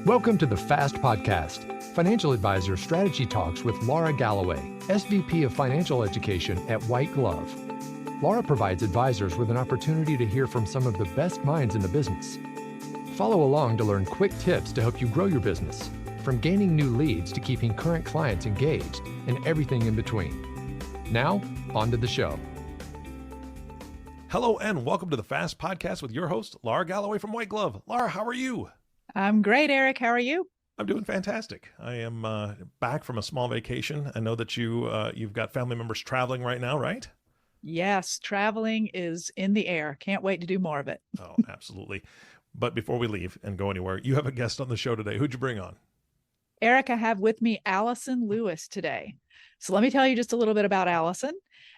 Welcome to the FAST Podcast, Financial Advisor Strategy Talks with Lara Galloway, SVP of Financial Education at White Glove. Lara provides advisors with an opportunity to hear from some of the best minds in the business. Follow along to learn quick tips to help you grow your business, from gaining new leads to keeping current clients engaged, and everything in between. Now, on to the show. Hello and welcome to the FAST Podcast with your host, Lara Galloway from White Glove. Lara, how are you? I'm great, Eric. How are you? I'm doing fantastic. I am back from a small vacation. I know that you've got family members traveling right now, right? Yes, traveling is in the air. Can't wait to do more of it. Oh, absolutely. But before we leave and go anywhere, you have a guest on the show today. Who'd you bring on? Eric, I have with me Allyson Lewis today. So let me tell you just a little bit about Allyson.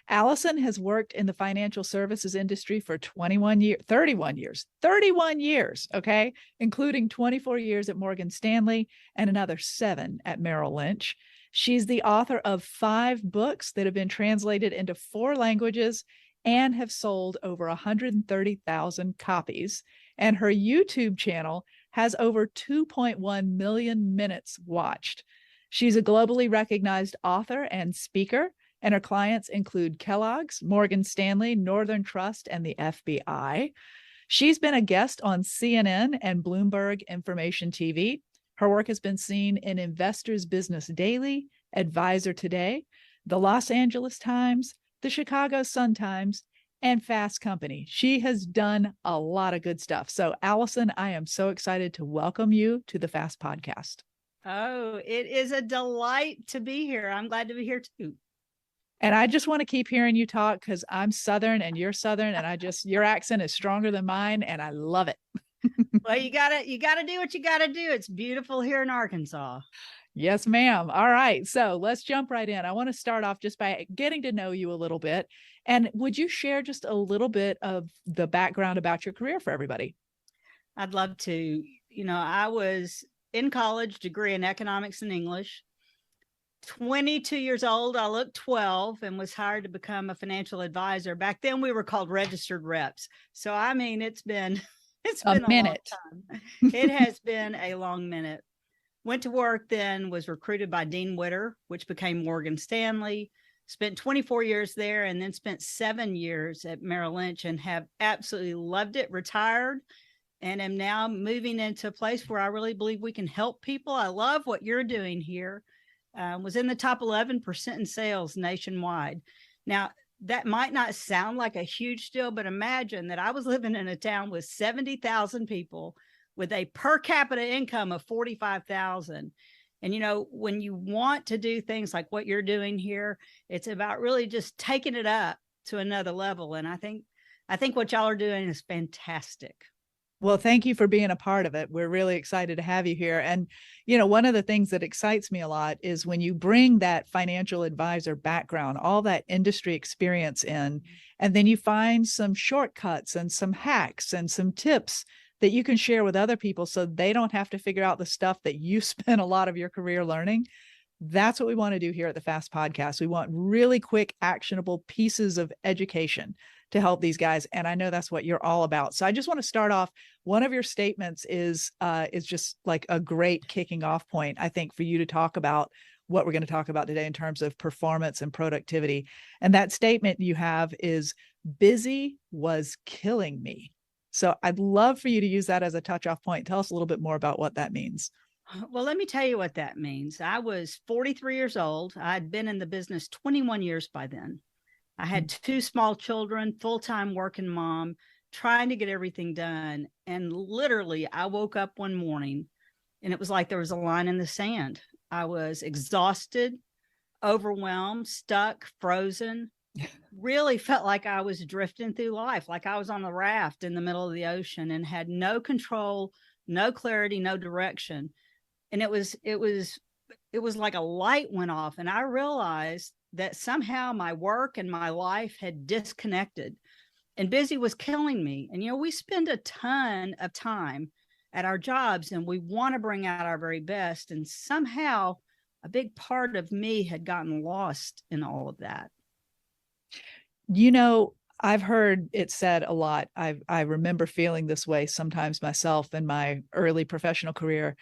Allyson has worked in the financial services industry for 31 years, okay, including 24 years at Morgan Stanley and another 7 at Merrill Lynch. She's the author of 5 books that have been translated into 4 languages and have sold over 130,000 copies. And her YouTube channel has over 2.1 million minutes watched. She's a globally recognized author and speaker, and her clients include Kellogg's, Morgan Stanley, Northern Trust, and the FBI. She's been a guest on CNN and Bloomberg Information TV. Her work has been seen in Investors Business Daily, Advisor Today, the Los Angeles Times, the Chicago Sun-Times, and Fast Company. She has done a lot of good stuff. So, Allyson, I am so excited to welcome you to the Fast Podcast. Oh, it is a delight to be here. I'm glad to be here too. And I just want to keep hearing you talk because I'm Southern and you're Southern, and your accent is stronger than mine, and I love it. Well, you gotta do what you gotta do. It's beautiful here in Arkansas. Yes, ma'am. All right. So let's jump right in. I want to start off just by getting to know you a little bit. And would you share just a little bit of the background about your career for everybody? I'd love to. I was in college, degree in economics and English. 22 years old, I looked 12 and was hired to become a financial advisor. Back then we were called registered reps. So, I mean, it's been a minute. Long time. It has been a long minute. Went to work then, was recruited by Dean Witter, which became Morgan Stanley, spent 24 years there, and then spent 7 years at Merrill Lynch and have absolutely loved it, retired, and am now moving into a place where I really believe we can help people. I love what you're doing here. Was in the top 11% in sales nationwide. Now, that might not sound like a huge deal, but imagine that I was living in a town with 70,000 people with a per capita income of 45,000. And, when you want to do things like what you're doing here, it's about really just taking it up to another level. And I think what y'all are doing is fantastic. Well, thank you for being a part of it. We're really excited to have you here. And, one of the things that excites me a lot is when you bring that financial advisor background, all that industry experience in, and then you find some shortcuts and some hacks and some tips that you can share with other people so they don't have to figure out the stuff that you spent a lot of your career learning. That's what we want to do here at the Fast Podcast. We want really quick, actionable pieces of education to help these guys. And I know that's what you're all about. So I just want to start off. One of your statements is just like a great kicking off point, I think, for you to talk about what we're going to talk about today in terms of performance and productivity. And that statement you have is, busy was killing me. So I'd love for you to use that as a touch-off point. Tell us a little bit more about what that means. Well, let me tell you what that means. I was 43 years old. I'd been in the business 21 years by then. I had 2 small children, full-time working mom, trying to get everything done. And literally, I woke up one morning and it was like there was a line in the sand. I was exhausted, overwhelmed, stuck, frozen. Really felt like I was drifting through life, like I was on a raft in the middle of the ocean and had no control, no clarity, no direction. And it was like a light went off, and I realized that somehow my work and my life had disconnected, and busy was killing me. And, we spend a ton of time at our jobs and we want to bring out our very best. And somehow a big part of me had gotten lost in all of that. I've heard it said a lot. I remember feeling this way sometimes myself in my early professional career.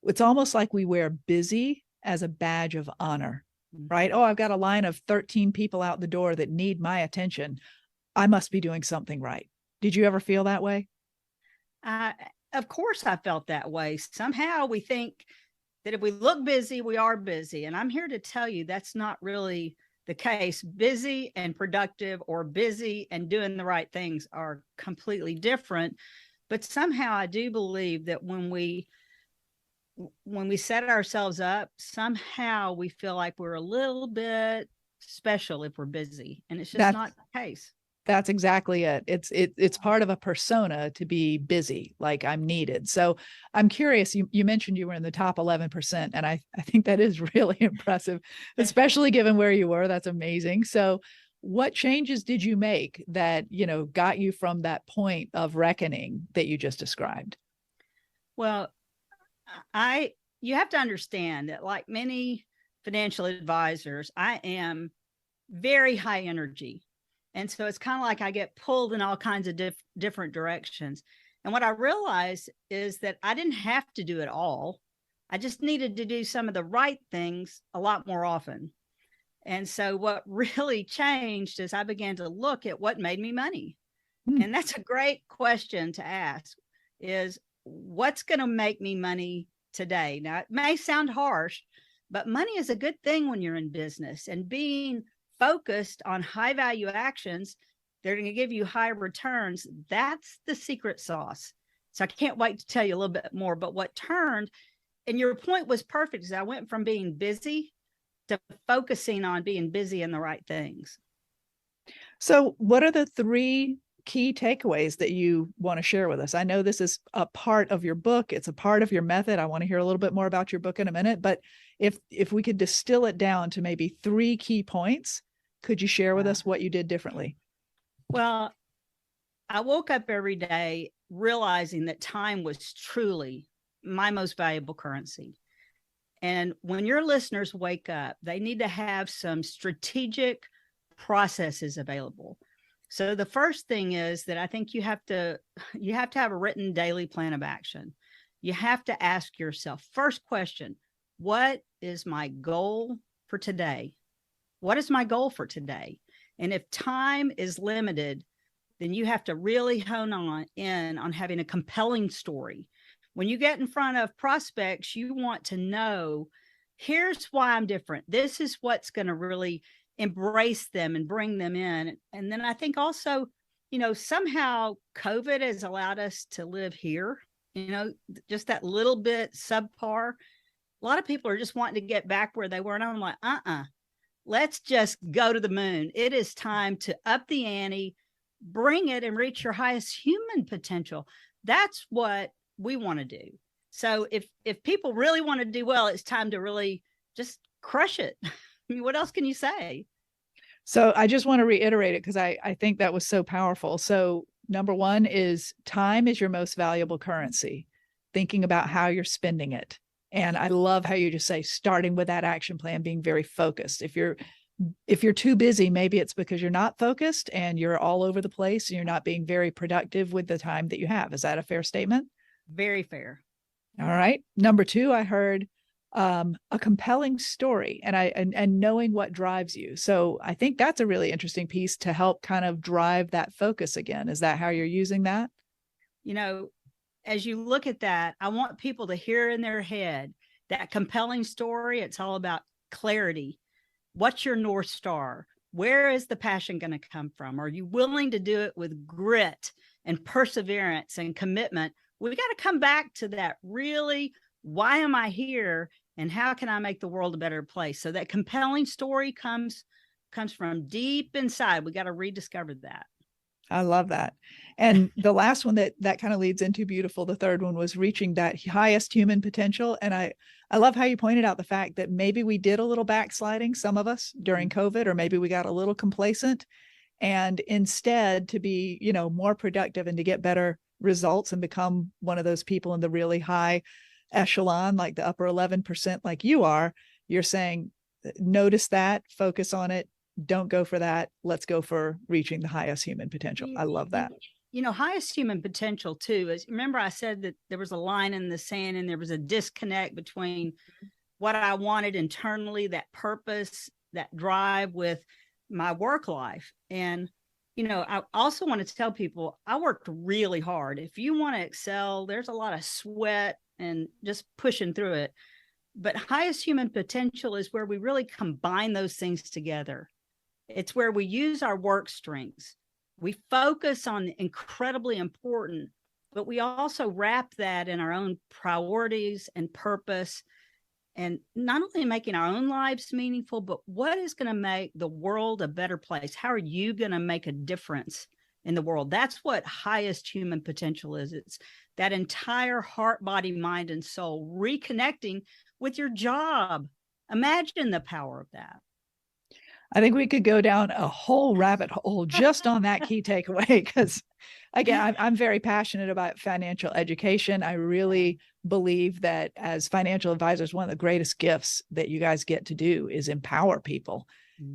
it's almost like we wear busy as a badge of honor, right? Oh, I've got a line of 13 people out the door that need my attention. I must be doing something right. Did you ever feel that way? Of course I felt that way. Somehow we think that if we look busy, we are busy. And I'm here to tell you that's not really the case. Busy and productive, or busy and doing the right things, are completely different. But somehow I do believe that when we set ourselves up, somehow we feel like we're a little bit special if we're busy. And it's just not the case. That's exactly it. It's part of a persona to be busy, like I'm needed. So I'm curious, you mentioned you were in the top 11%, and I think that is really impressive, especially given where you were. That's amazing. So what changes did you make that, got you from that point of reckoning that you just described? Well, you have to understand that, like many financial advisors, I am very high energy. And so it's kind of like I get pulled in all kinds of different directions. And what I realized is that I didn't have to do it all. I just needed to do some of the right things a lot more often. And so what really changed is I began to look at what made me money. And that's a great question to ask, is what's going to make me money today? Now, it may sound harsh, but money is a good thing when you're in business, and being focused on high value actions, they're going to give you high returns. That's the secret sauce. So I can't wait to tell you a little bit more. But what turned, and your point was perfect, is I went from being busy to focusing on being busy in the right things. So what are the 3 key takeaways that you want to share with us? I know this is a part of your book. It's a part of your method. I want to hear a little bit more about your book in a minute, but if we could distill it down to maybe 3 key points, could you share with us what you did differently? Well, I woke up every day realizing that time was truly my most valuable currency. And when your listeners wake up, they need to have some strategic processes available. So the first thing is that I think you have to have a written daily plan of action. You have to ask yourself, first question, what is my goal for today? What is my goal for today? And if time is limited, then you have to really hone in on having a compelling story. When you get in front of prospects, you want to know, here's why I'm different. This is what's going to really embrace them and bring them in. And then I think also, somehow COVID has allowed us to live here, just that little bit subpar. A lot of people are just wanting to get back where they were. And I'm like, let's just go to the moon. It is time to up the ante, bring it, and reach your highest human potential. That's what we want to do. So if people really want to do well, it's time to really just crush it. I mean, what else can you say? So I just want to reiterate it because I think that was so powerful. So number 1 is time is your most valuable currency, thinking about how you're spending it. And I love how you just say, starting with that action plan, being very focused. If you're too busy, maybe it's because you're not focused and you're all over the place and you're not being very productive with the time that you have. Is that a fair statement? Very fair. All right. Number 2, I heard a compelling story and knowing what drives you. So I think that's a really interesting piece to help kind of drive that focus again. Is that how you're using that? As you look at that, I want people to hear in their head that compelling story. It's all about clarity. What's your North Star? Where is the passion going to come from? Are you willing to do it with grit and perseverance and commitment? We got to come back to that. Really, why am I here? And how can I make the world a better place? So that compelling story comes from deep inside. We got to rediscover that. I love that. And the last one that kind of leads into beautiful. The third one was reaching that highest human potential. And I love how you pointed out the fact that maybe we did a little backsliding, some of us during COVID, or maybe we got a little complacent, and instead to be, more productive and to get better results and become one of those people in the really high echelon, like the upper 11%, like you are, you're saying, notice that, focus on it. Don't go for that. Let's go for reaching the highest human potential. I love that. highest human potential too is, remember I said that there was a line in the sand and there was a disconnect between what I wanted internally, that purpose, that drive, with my work life. And, I also want to tell people I worked really hard. If you want to excel, there's a lot of sweat and just pushing through it. But highest human potential is where we really combine those things together. It's where we use our work strengths. We focus on the incredibly important, but we also wrap that in our own priorities and purpose, and not only making our own lives meaningful, but what is going to make the world a better place? How are you going to make a difference in the world? That's what highest human potential is. It's that entire heart, body, mind, and soul reconnecting with your job. Imagine the power of that. I think we could go down a whole rabbit hole just on that key takeaway, because again, I'm very passionate about financial education. I really believe that as financial advisors, one of the greatest gifts that you guys get to do is empower people.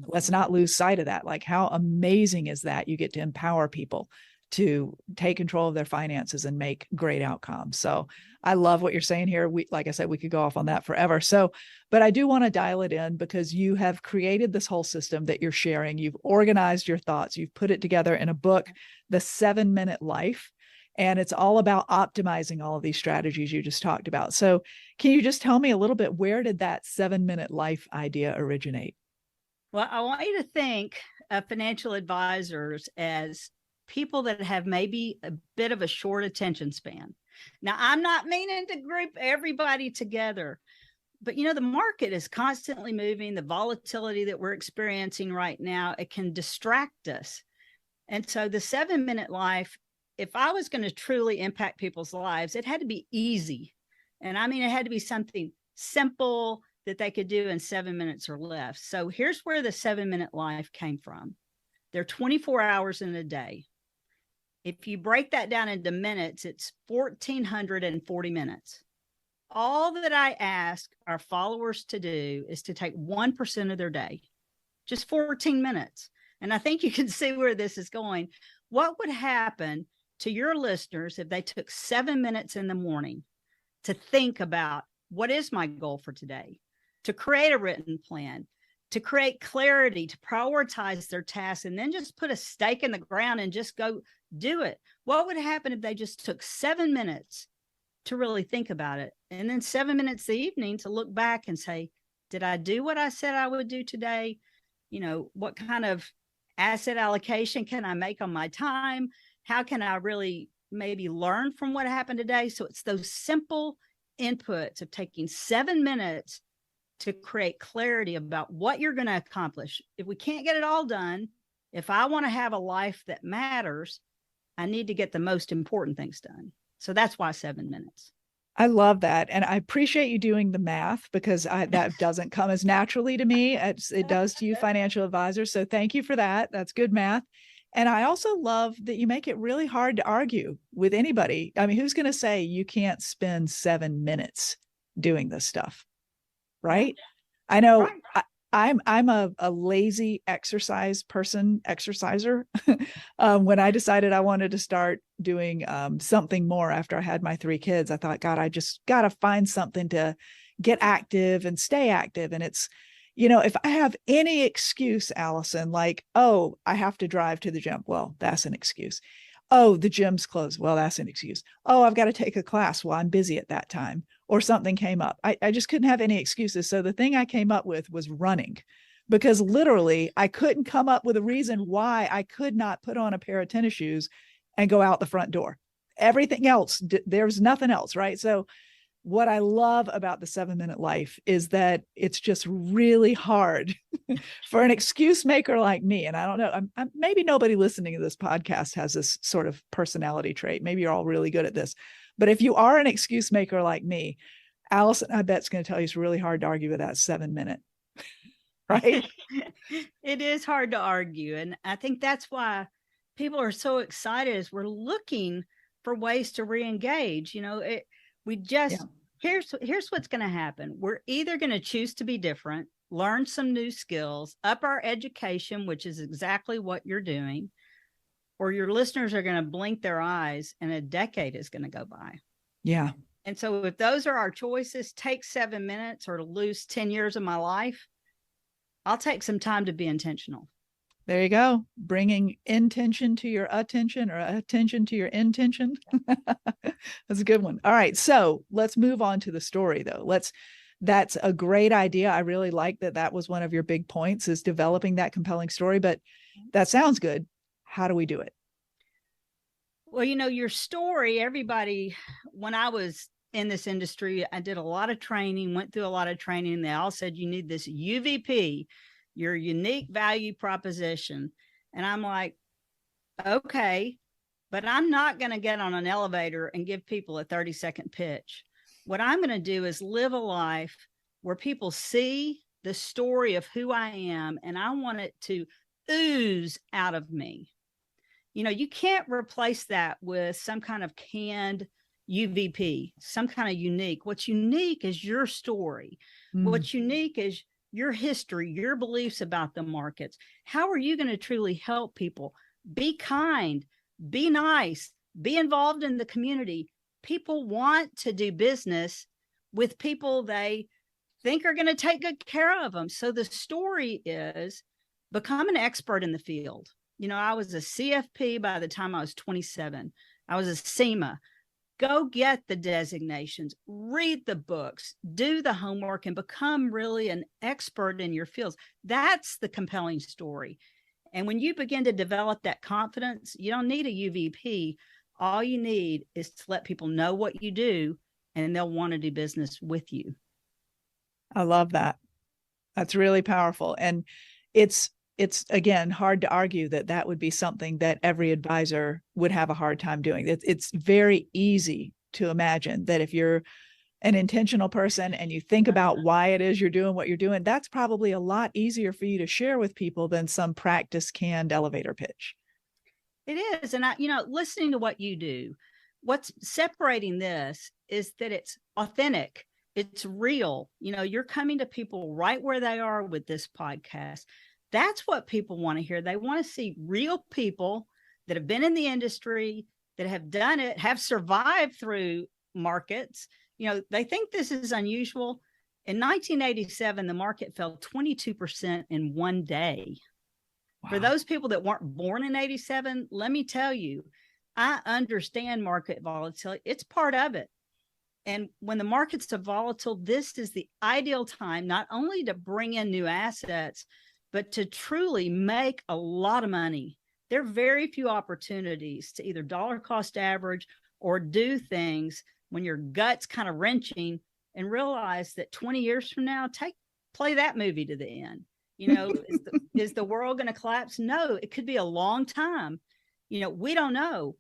Let's not lose sight of that. Like, how amazing is that? You get to empower people to take control of their finances and make great outcomes. So I love what you're saying here. Like I said, we could go off on that forever. So, but I do want to dial it in, because you have created this whole system that you're sharing. You've organized your thoughts. You've put it together in a book, The 7-Minute Life. And it's all about optimizing all of these strategies you just talked about. So can you just tell me a little bit, where did that 7-minute life idea originate? Well, I want you to think of financial advisors as people that have maybe a bit of a short attention span. Now, I'm not meaning to group everybody together, but the market is constantly moving. The volatility that we're experiencing right now, it can distract us. And so the 7-minute life, if I was going to truly impact people's lives, it had to be easy. And I mean, it had to be something simple that they could do in 7 minutes or less. So here's where the 7-minute life came from. There are 24 hours in a day. If you break that down into minutes, it's 1,440 minutes. All that I ask our followers to do is to take 1% of their day, just 14 minutes. And I think you can see where this is going. What would happen to your listeners if they took 7 minutes in the morning to think about, what is my goal for today? To create a written plan, to create clarity, to prioritize their tasks, and then just put a stake in the ground and just go do it. What would happen if they just took 7 minutes to really think about it? And then 7 minutes the evening to look back and say, did I do what I said I would do today? What kind of asset allocation can I make on my time? How can I really maybe learn from what happened today? So it's those simple inputs of taking 7 minutes to create clarity about what you're going to accomplish. If we can't get it all done, if I want to have a life that matters, I need to get the most important things done. So that's why 7 minutes. I love that. And I appreciate you doing the math, because that doesn't come as naturally to me as it does to you financial advisors. So thank you for that. That's good math. And I also love that you make it really hard to argue with anybody. I mean, who's going to say you can't spend 7 minutes doing this stuff? Right? I know. Right. I'm a lazy exerciser. When I decided I wanted to start doing something more after I had my 3 kids, I thought, God, I just got to find something to get active and stay active. And it's, if I have any excuse, Allyson, like, oh, I have to drive to the gym. Well, that's an excuse. Oh, the gym's closed. Well, that's an excuse. Oh, I've got to take a class. Well, I'm busy at that time, or something came up. I just couldn't have any excuses. So the thing I came up with was running, because literally I couldn't come up with a reason why I could not put on a pair of tennis shoes and go out the front door. Everything else, there's nothing else, right? So what I love about the 7-minute life is that it's just really hard for an excuse maker like me. And I don't know, maybe nobody listening to this podcast has this sort of personality trait. Maybe you're all really good at this. But if you are an excuse maker like me, Allyson, I bet, is going to tell you it's really hard to argue with that 7 minute, right? It is hard to argue. And I think that's why people are so excited as we're looking for ways to re-engage. Here's what's going to happen. We're either going to choose to be different, learn some new skills, up our education, which is exactly what you're doing, or your listeners are going to blink their eyes and a decade is going to go by. Yeah. And so if those are our choices, take 7 minutes or to lose 10 years of my life, I'll take some time to be intentional. There you go. Bringing intention to your attention, or attention to your intention. That's a good one. All right. So let's move on to the story, though. That's a great idea. I really like that. That was one of your big points, is developing that compelling story, but that sounds good. How do we do it? Well, your story, everybody, when I was in this industry, I did a lot of training, went through a lot of training. They all said, you need this UVP, your unique value proposition. And I'm like, okay, but I'm not going to get on an elevator and give people a 30-second pitch. What I'm going to do is live a life where people see the story of who I am, and I want it to ooze out of me. You can't replace that with some kind of canned UVP, some kind of unique. What's unique is your story. What's unique is your history, your beliefs about the markets. How are you going to truly help people? Be kind, be nice, be involved in the community. People want to do business with people they think are going to take good care of them. So the story is become an expert in the field. I was a CFP by the time I was 27. I was a SEMA. Go get the designations, read the books, do the homework, and become really an expert in your fields. That's the compelling story. And when you begin to develop that confidence, you don't need a UVP. All you need is to let people know what you do, and they'll want to do business with you. I love that. That's really powerful. And it's again, hard to argue that would be something that every advisor would have a hard time doing. It's very easy to imagine that if you're an intentional person and you think about why it is you're doing what you're doing, that's probably a lot easier for you to share with people than some practice canned elevator pitch. It is. And listening to what you do, what's separating this is that it's authentic. It's real. You're coming to people right where they are with this podcast. That's what people want to hear. They want to see real people that have been in the industry, that have done it, have survived through markets. They think this is unusual. In 1987, the market fell 22% in one day. Wow. For those people that weren't born in 87, let me tell you, I understand market volatility. It's part of it. And when the markets are volatile, this is the ideal time, not only to bring in new assets, but to truly make a lot of money. There are very few opportunities to either dollar cost average or do things when your gut's kind of wrenching, and realize that 20 years from now, play that movie to the end. Is the world going to collapse? No, it could be a long time. We don't know,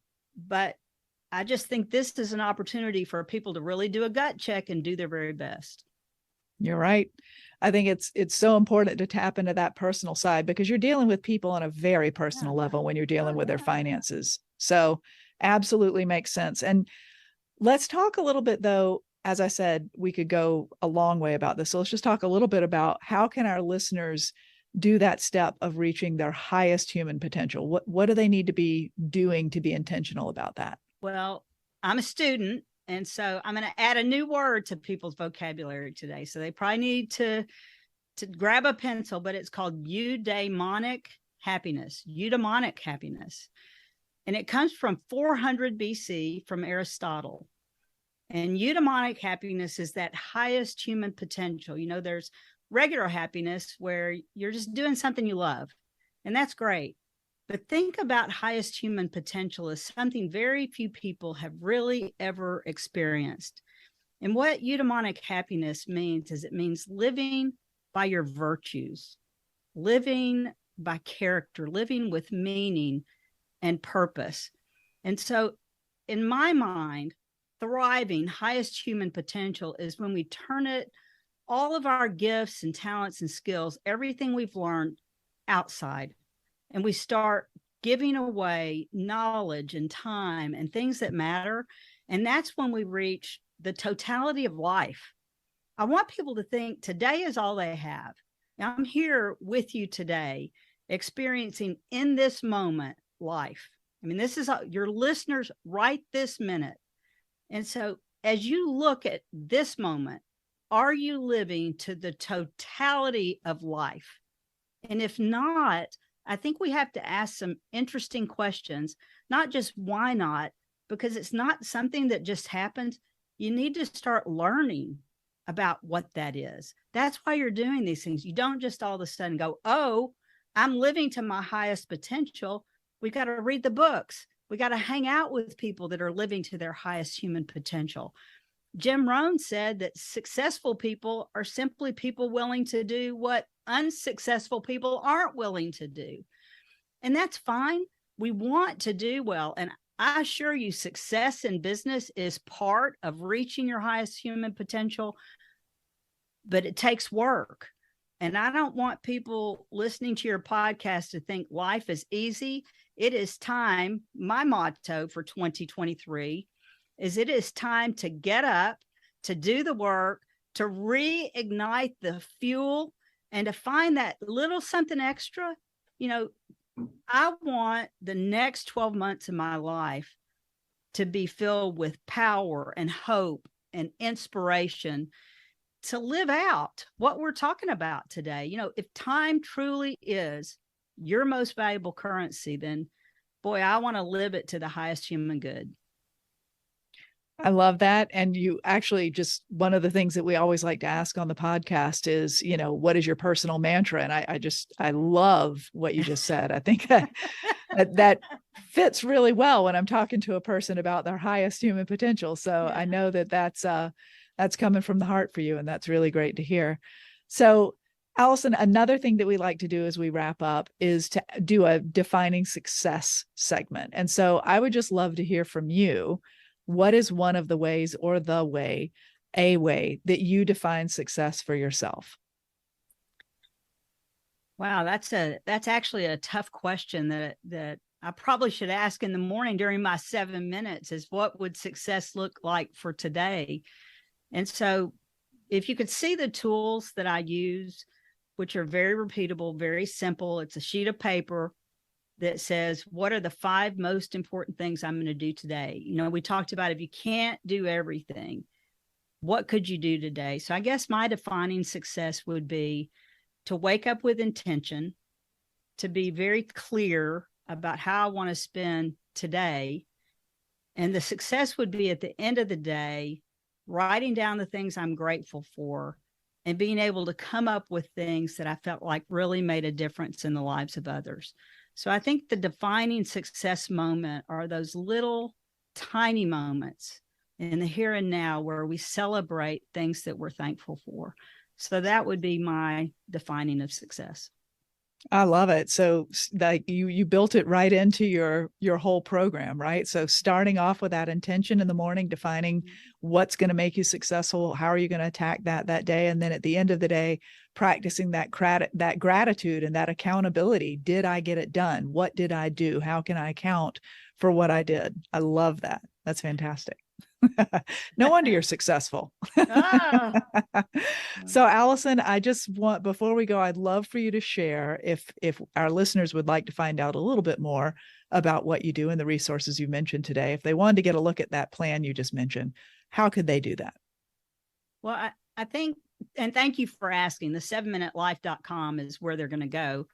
but I just think this is an opportunity for people to really do a gut check and do their very best. You're right. I think it's so important to tap into that personal side, because you're dealing with people on a very personal level when you're dealing with their finances. So absolutely makes sense. And let's talk a little bit, though. As I said, we could go a long way about this. So let's just talk a little bit about how can our listeners do that step of reaching their highest human potential? What do they need to be doing to be intentional about that? Well, I'm a student, and so I'm going to add a new word to people's vocabulary today. So they probably need to grab a pencil, but it's called eudaimonic happiness. Eudaimonic happiness. And it comes from 400 BC from Aristotle. And eudaimonic happiness is that highest human potential. There's regular happiness where you're just doing something you love, and that's great. But think about highest human potential as something very few people have really ever experienced. And what eudaimonic happiness means is it means living by your virtues, living by character, living with meaning and purpose. And so in my mind, thriving, highest human potential is when we turn all of our gifts and talents and skills, everything we've learned outside, and we start giving away knowledge and time and things that matter. And that's when we reach the totality of life. I want people to think today is all they have. Now, I'm here with you today, experiencing in this moment life. I mean, this is your listeners right this minute. And so as you look at this moment, are you living to the totality of life? And if not, I think we have to ask some interesting questions, not just why not, because it's not something that just happens. You need to start learning about what that is. That's why you're doing these things. You don't just all of a sudden go, oh, I'm living to my highest potential. We got to read the books. We got to hang out with people that are living to their highest human potential. Jim Rohn said that successful people are simply people willing to do what unsuccessful people aren't willing to do. And that's fine. We want to do well. And I assure you, success in business is part of reaching your highest human potential, but it takes work. And I don't want people listening to your podcast to think life is easy. It is time. My motto for 2023 is it is time to get up, to do the work, to reignite the fuel, and to find that little something extra. You know, I want the next 12 months of my life to be filled with power and hope and inspiration to live out what we're talking about today. You know, if time truly is your most valuable currency, then boy, I want to live it to the highest human good. I love that. And you actually just, one of the things that we always like to ask on the podcast is, you know, what is your personal mantra? And I love what you just said. I think that fits really well when I'm talking to a person about their highest human potential. So yeah. I know that's coming from the heart for you. And that's really great to hear. So Allyson, another thing that we like to do as we wrap up is to do a defining success segment. And so I would just love to hear from you. What is one of the ways or a way that you define success for yourself? Wow, that's actually a tough question that I probably should ask in the morning during my 7 minutes is what would success look like for today? And so if you could see the tools that I use, which are very repeatable, very simple, it's a sheet of paper that says, what are the 5 most important things I'm going to do today? You know, we talked about if you can't do everything, what could you do today? So I guess my defining success would be to wake up with intention, to be very clear about how I want to spend today. And the success would be at the end of the day, writing down the things I'm grateful for and being able to come up with things that I felt like really made a difference in the lives of others. So I think the defining success moment are those little tiny moments in the here and now where we celebrate things that we're thankful for. So that would be my defining of success. I love it. So like you built it right into your whole program, right? So starting off with that intention in the morning, defining what's going to make you successful, how are you going to attack that day, and then at the end of the day, practicing that gratitude and that accountability. Did I get it done? What did I do? How can I account for what I did? I love that. That's fantastic. No wonder you're successful. So Allyson, I just want, before we go, I'd love for you to share, if our listeners would like to find out a little bit more about what you do and the resources you mentioned today, if they wanted to get a look at that plan you just mentioned, how could they do that? Well, I think, and thank you for asking, the 7minutelife.com is where they're going to go.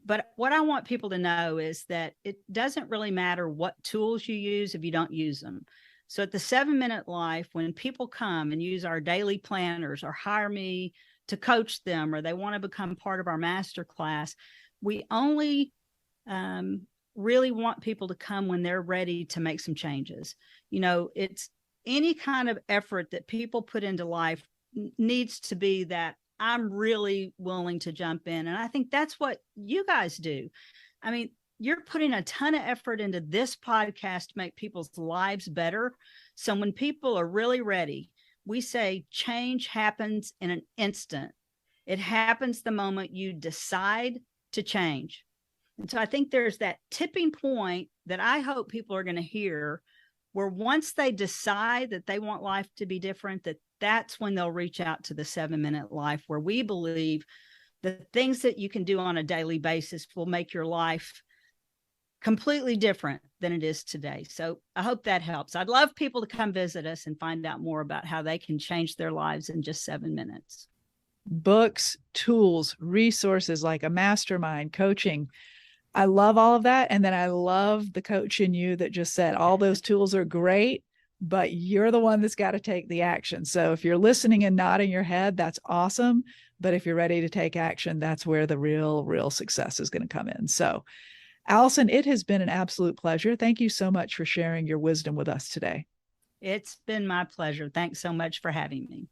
But what I want people to know is that it doesn't really matter what tools you use if you don't use them. So at the 7 Minute Life, when people come and use our daily planners or hire me to coach them, or they want to become part of our master class, we only really want people to come when they're ready to make some changes. You know, it's any kind of effort that people put into life needs to be that I'm really willing to jump in. And I think that's what you guys do. I mean, you're putting a ton of effort into this podcast to make people's lives better. So when people are really ready, we say change happens in an instant. It happens the moment you decide to change. And so I think there's that tipping point that I hope people are going to hear, where once they decide that they want life to be different, that's when they'll reach out to the 7 Minute Life, where we believe the things that you can do on a daily basis will make your life completely different than it is today. So I hope that helps. I'd love people to come visit us and find out more about how they can change their lives in just 7 minutes. Books, tools, resources like a mastermind, coaching. I love all of that. And then I love the coach in you that just said all those tools are great, but you're the one that's got to take the action. So if you're listening and nodding your head, that's awesome. But if you're ready to take action, that's where the real success is going to come in. So Allyson, it has been an absolute pleasure. Thank you so much for sharing your wisdom with us today. It's been my pleasure. Thanks so much for having me.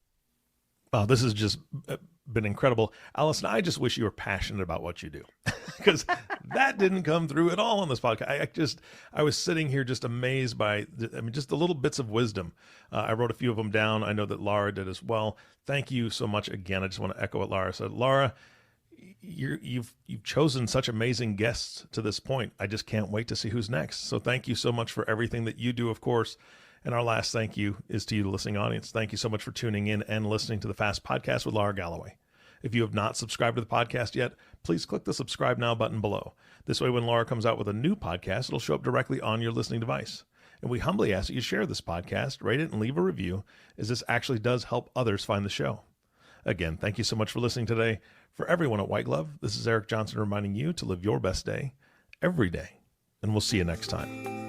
Wow, this has just been incredible. Allyson, I just wish you were passionate about what you do, because that didn't come through at all on this podcast. I was sitting here just amazed by, just the little bits of wisdom. I wrote a few of them down. I know that Lara did as well. Thank you so much again. I just want to echo what Lara said. Lara, you've chosen such amazing guests to this point. I just can't wait to see who's next. So thank you so much for everything that you do, of course. And our last thank you is to you, the listening audience. Thank you so much for tuning in and listening to the Fast Podcast with Lara Galloway. If you have not subscribed to the podcast yet, please click the subscribe now button below. This way, when Lara comes out with a new podcast, it'll show up directly on your listening device. And we humbly ask that you share this podcast, rate it, and leave a review, as this actually does help others find the show. Again, thank you so much for listening today. For everyone at White Glove, this is Eric Johnson reminding you to live your best day every day. And we'll see you next time.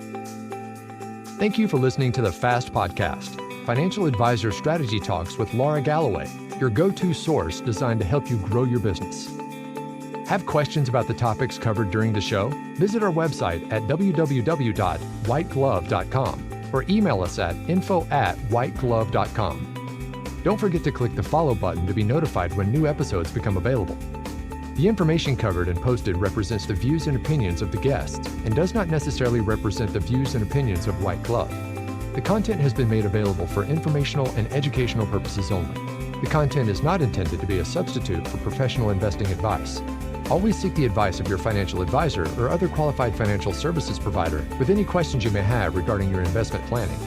Thank you for listening to the Fast Podcast, Financial Advisor Strategy Talks with Lara Galloway, your go-to source designed to help you grow your business. Have questions about the topics covered during the show? Visit our website at www.whiteglove.com or email us at info@whiteglove.com. Don't forget to click the follow button to be notified when new episodes become available. The information covered and posted represents the views and opinions of the guests and does not necessarily represent the views and opinions of White Glove. The content has been made available for informational and educational purposes only. The content is not intended to be a substitute for professional investing advice. Always seek the advice of your financial advisor or other qualified financial services provider with any questions you may have regarding your investment planning.